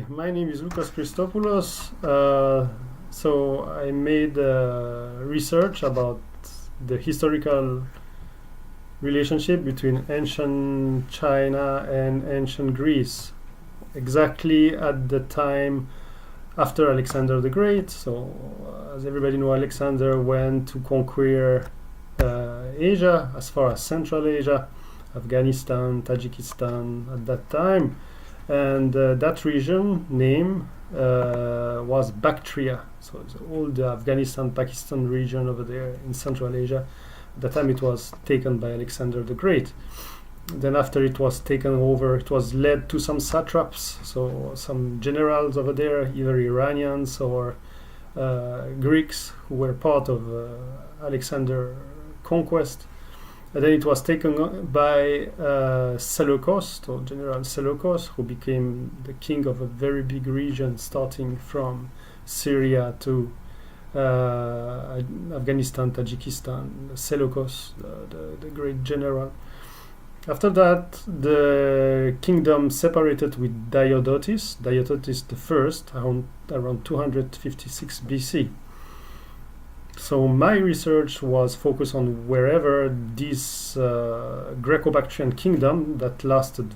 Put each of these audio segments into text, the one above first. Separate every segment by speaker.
Speaker 1: my name is Lucas Christopoulos. So I made research about the historical relationship between ancient China and ancient Greece, exactly at the time after Alexander the Great. So, as everybody knows, Alexander went to conquer Asia, as far as Central Asia, Afghanistan, Tajikistan at that time. And that region name was Bactria. So it's all the Afghanistan, Pakistan region over there in Central Asia. At the time it was taken by Alexander the Great. Then after it was taken over, it was led to some satraps, so some generals over there, either Iranians or Greeks who were part of Alexander's conquest. And then it was taken by Seleucus, or General Seleucus, who became the king of a very big region starting from Syria to Afghanistan, Tajikistan. Seleucus, the great general. After that, the kingdom separated with Diodotus the first, around 256 BC. So my research was focused on wherever this Greco-Bactrian kingdom that lasted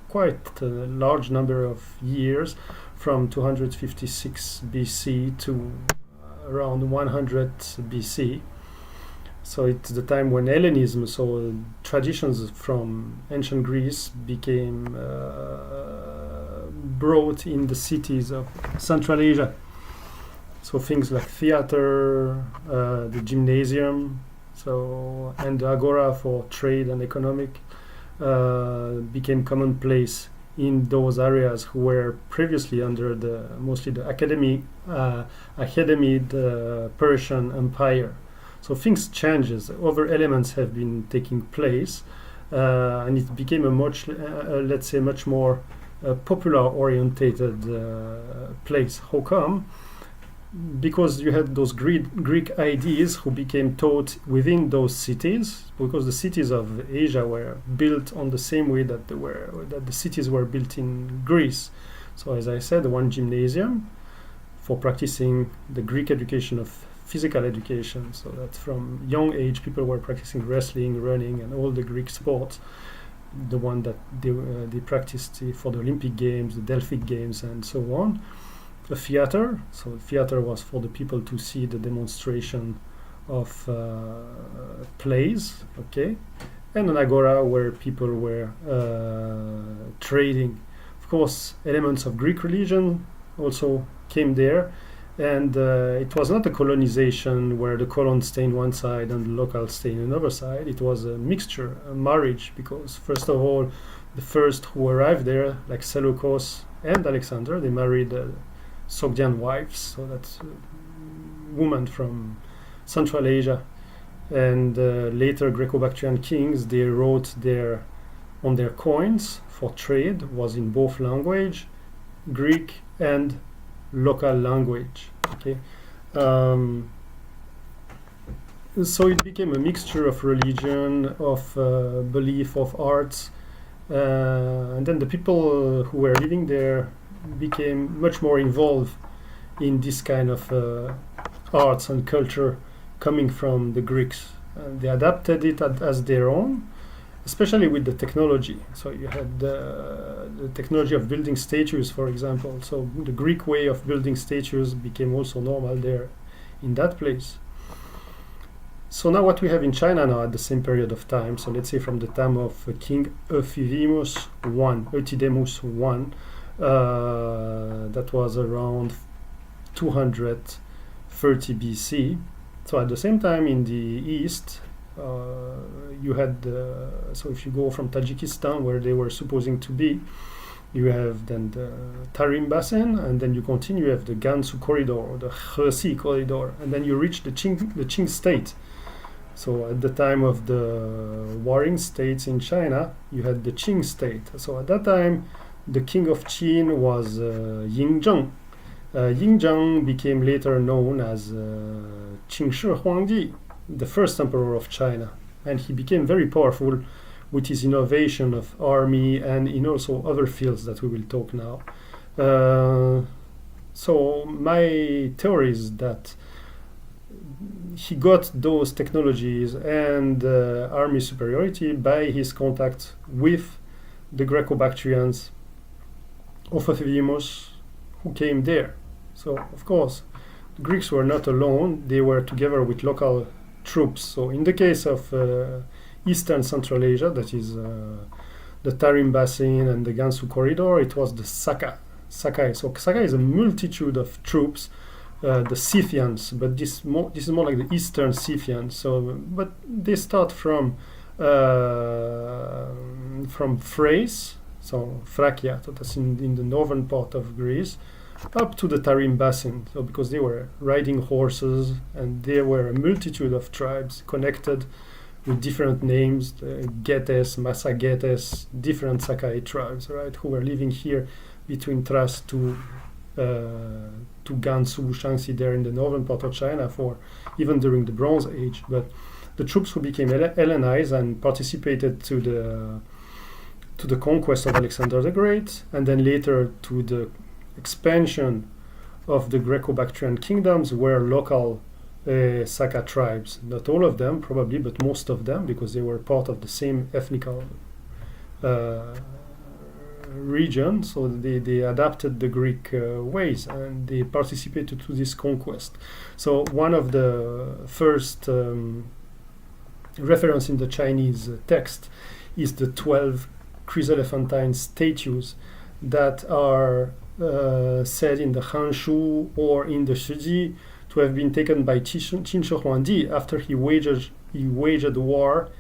Speaker 1: quite a large number of years, from 256 BC to around 100 BC. So it's the time when Hellenism, so traditions from ancient Greece, became brought in the cities of Central Asia. So things like theater, the gymnasium, and the agora for trade and economic became commonplace in those areas who were previously under mostly the Achaemenid Persian Empire. So things changes. Other elements have been taking place, and it became a much more popular-orientated place. How come? Because you had those Greek ideas who became taught within those cities, because the cities of Asia were built on the same way that the cities were built in Greece. So as I said, one gymnasium for practicing the Greek education of physical education, so that from young age people were practicing wrestling, running, and all the Greek sports, the one that they practiced for the Olympic Games, the Delphic Games, and so on. A theater, so theater was for the people to see the demonstration of plays, okay, and an agora where people were trading. Of course, elements of Greek religion also came there, and it was not a colonization where the colon stayed on one side and the local stayed on another side. It was a mixture, a marriage, because first of all, the first who arrived there, like Seleucus and Alexander, they married Sogdian wives, so that's women from Central Asia, and later Greco-Bactrian kings, they wrote on their coins for trade was in both language, Greek and local language. Okay, so it became a mixture of religion, of belief, of arts, and then the people who were living there became much more involved in this kind of arts and culture coming from the Greeks. They adapted it as their own, especially with the technology. So you had the technology of building statues, for example. So the Greek way of building statues became also normal there in that place. So now what we have in China now at the same period of time, so let's say from the time of King Euthydemus I, that was around 230 BC. So at the same time in the east, you had, so if you go from Tajikistan, where they were supposing to be, you have then the Tarim Basin, and then you continue, you have the Gansu corridor, or the Hesi corridor, and then you reach the Qing state. So at the time of the warring states in China, you had the Qing state. So at that time, the king of Qin was Yingzheng. Yingzheng became later known as Qing Shi Huangdi, the first emperor of China, and he became very powerful with his innovation of army and in also other fields that we will talk now. So my theory is that he got those technologies and army superiority by his contact with the Greco-Bactrians of Ephemus who came there. So, of course, the Greeks were not alone. They were together with local troops. So in the case of Eastern Central Asia, that is the Tarim Basin and the Gansu corridor, it was the Sakai. So Sakai is a multitude of troops, the Scythians, but this is more like the Eastern Scythians. So, but they start from Thrace, so Thracia, so that's in the northern part of Greece, up to the Tarim Basin. So because they were riding horses, and there were a multitude of tribes connected with different names, Getes, Massagetes, different Sakai tribes, right, who were living here between Thrace to Gansu, Shaanxi, there in the northern part of China, for even during the Bronze Age. But the troops who became Hellenized and participated to the conquest of Alexander the Great, and then later to the expansion of the Greco-Bactrian kingdoms, were local Saka tribes. Not all of them, probably, but most of them, because they were part of the same ethnical region. So they adapted the Greek ways, and they participated to this conquest. So one of the first reference in the Chinese text is the 12 chryselephantine statues that are said in the Hanshu or in the Shiji to have been taken by Qin Shi Huangdi after he waged war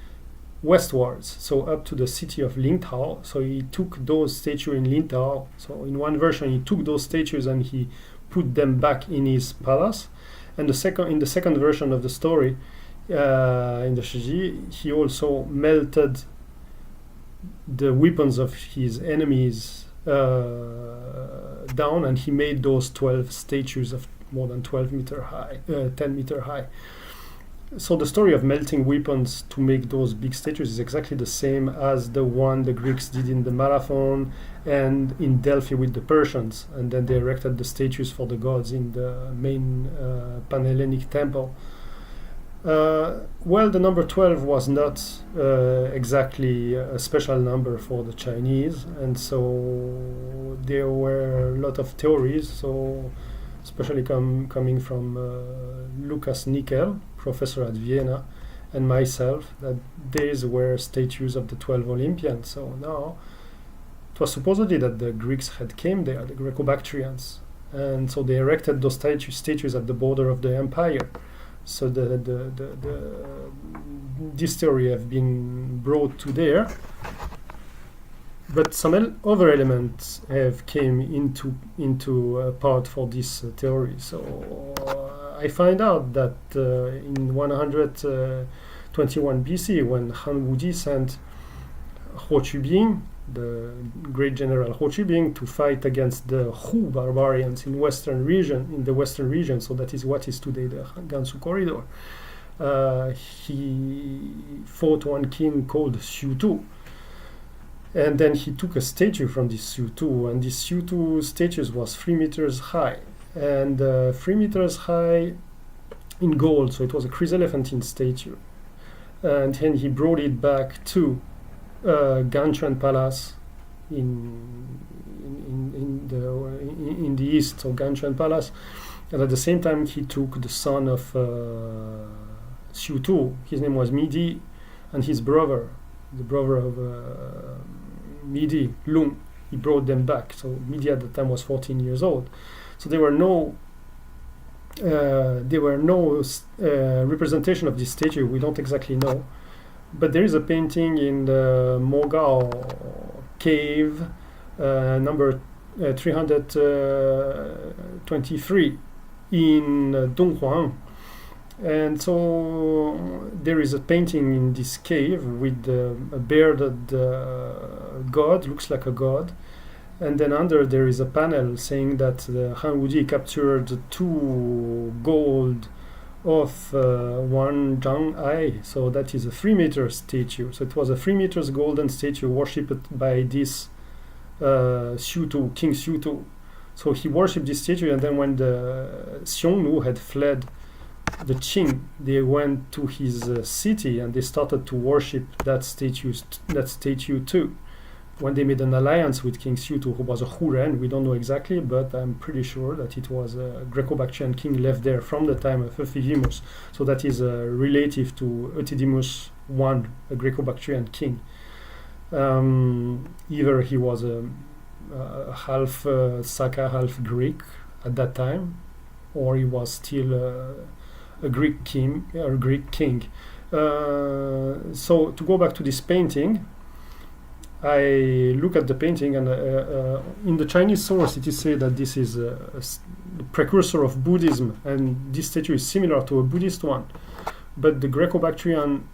Speaker 1: westwards, so up to the city of Lingtao. So he took those statues in Lingtao. So in one version, he took those statues and he put them back in his palace. And in the second version of the story, in the Shiji, he also melted the weapons of his enemies down, and he made those 12 statues of more than 10 meter high. So the story of melting weapons to make those big statues is exactly the same as the one the Greeks did in the Marathon and in Delphi with the Persians, and then they erected the statues for the gods in the main Pan-Hellenic temple. Well, the number 12 was not exactly a special number for the Chinese, and so there were a lot of theories, so especially coming from Lucas Nickel, professor at Vienna, and myself, that these were statues of the 12 Olympians. So now, it was supposedly that the Greeks had came there, the Greco-Bactrians, and so they erected those statues at the border of the empire. So this theory have been brought to there, but some other elements have came into part for this theory. So I find out that in 121 BC, when Han Wudi sent Ho Qubing, the great general Ho Qubing, to fight against the Hu barbarians in the western region, so that is what is today the Gansu corridor. He fought one king called Shotor, and then he took a statue from this Shotor, and this Shotor statue was 3 meters high, and 3 meters high in gold, so it was a chryselephantine statue, and then he brought it back to Ganchuan Palace in the east, so Ganchuan Palace, and at the same time he took the son of Shotor. His name was Midi, and his brother, the brother of Midi, Lung. He brought them back. So Midi at the time was 14 years old. So there were no representation of this statue. We don't exactly know. But there is a painting in the Mogao cave, number 323 in Donghuang. And so there is a painting in this cave with a bearded god, looks like a god. And then under there is a panel saying that the Han Wudi captured 2 gold of 1 Zhang Ai, so that is a 3 meter statue. So it was a 3 meters golden statue worshipped by this Shotor, King Shotor, So he worshipped this statue, and then when the Xiongnu had fled the Qing, they went to his city and they started to worship that statue too. When they made an alliance with King Shotor, who was a Huren, we don't know exactly, but I'm pretty sure that it was a Greco-Bactrian king left there from the time of Euthydemus. So that is relative to Euthydemus I, a Greco-Bactrian king. Either he was a half Saka, half Greek at that time, or he was still a Greek king. So to go back to this painting, I look at the painting, and in the Chinese source it is said that this is the precursor of Buddhism, and this statue is similar to a Buddhist one. But the Greco-Bactrian,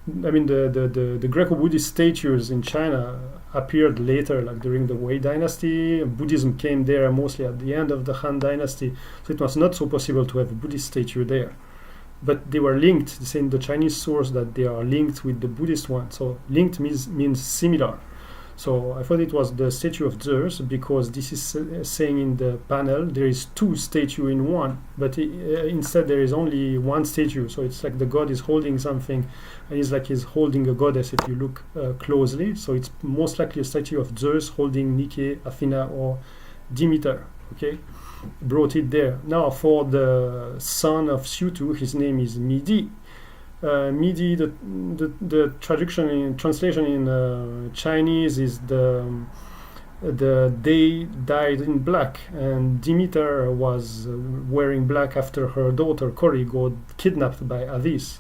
Speaker 1: the Greco-Buddhist statues in China appeared later, like during the Wei dynasty. Buddhism came there mostly at the end of the Han dynasty, so it was not so possible to have a Buddhist statue there. But they were linked. They say in the Chinese source that they are linked with the Buddhist one. So linked means similar. So I thought it was the statue of Zeus, because this is saying in the panel there is two statues in one, but instead there is only one statue. So it's like the god is holding something, and it's like he's holding a goddess if you look closely. So it's most likely a statue of Zeus holding Nike, Athena, or Demeter. Okay, brought it there. Now for the son of Shotor, his name is Midi. Midi, the translation in Chinese is the day dyed in black, and Demeter was wearing black after her daughter Kori got kidnapped by Hades,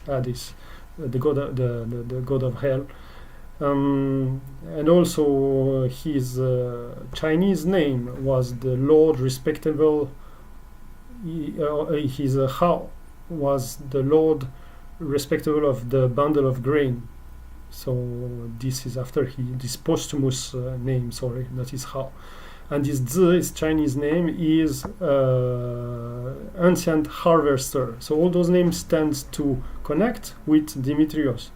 Speaker 1: the god the god of hell. And also his Chinese name was the Lord Respectable. His Hao was the Lord Respectable of the bundle of grain. So this is after this posthumous name, that is Hao. And this Zi, his Chinese name, is ancient harvester. So all those names tend to connect with Demetrios.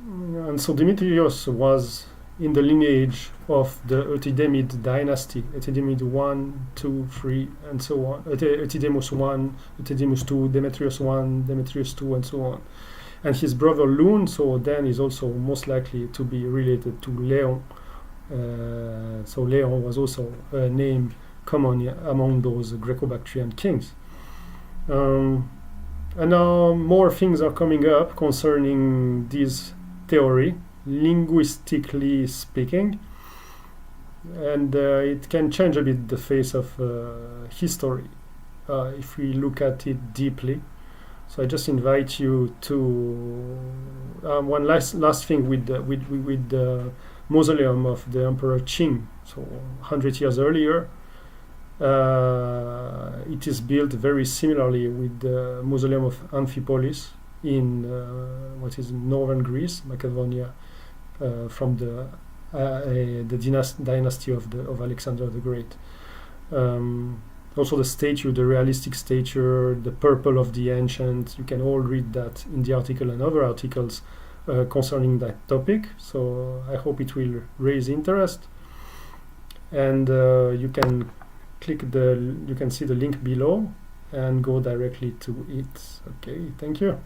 Speaker 1: And so Demetrios was in the lineage of the Euthydemed dynasty, Euthydemed 1, 2, 3, and so on. Euthydemus 1, Euthydemus 2, Demetrius 1, Demetrius 2, and so on. And his brother Lun, so then is also most likely to be related to Leon. So Leon was also a name common among those Greco-Bactrian kings. And now more things are coming up concerning this theory, linguistically speaking, and it can change a bit the face of history if we look at it deeply. So I just invite you to one last thing with the mausoleum of the Emperor Qing. So 100 years earlier, it is built very similarly with the mausoleum of Amphipolis in what is northern Greece, Macedonia, from the dynasty of Alexander the Great. Also the statue, the realistic statue, the purple of the ancient, you can all read that in the article and other articles concerning that topic. So I hope it will raise interest, and you can see the link below and go directly to it. Okay, thank you.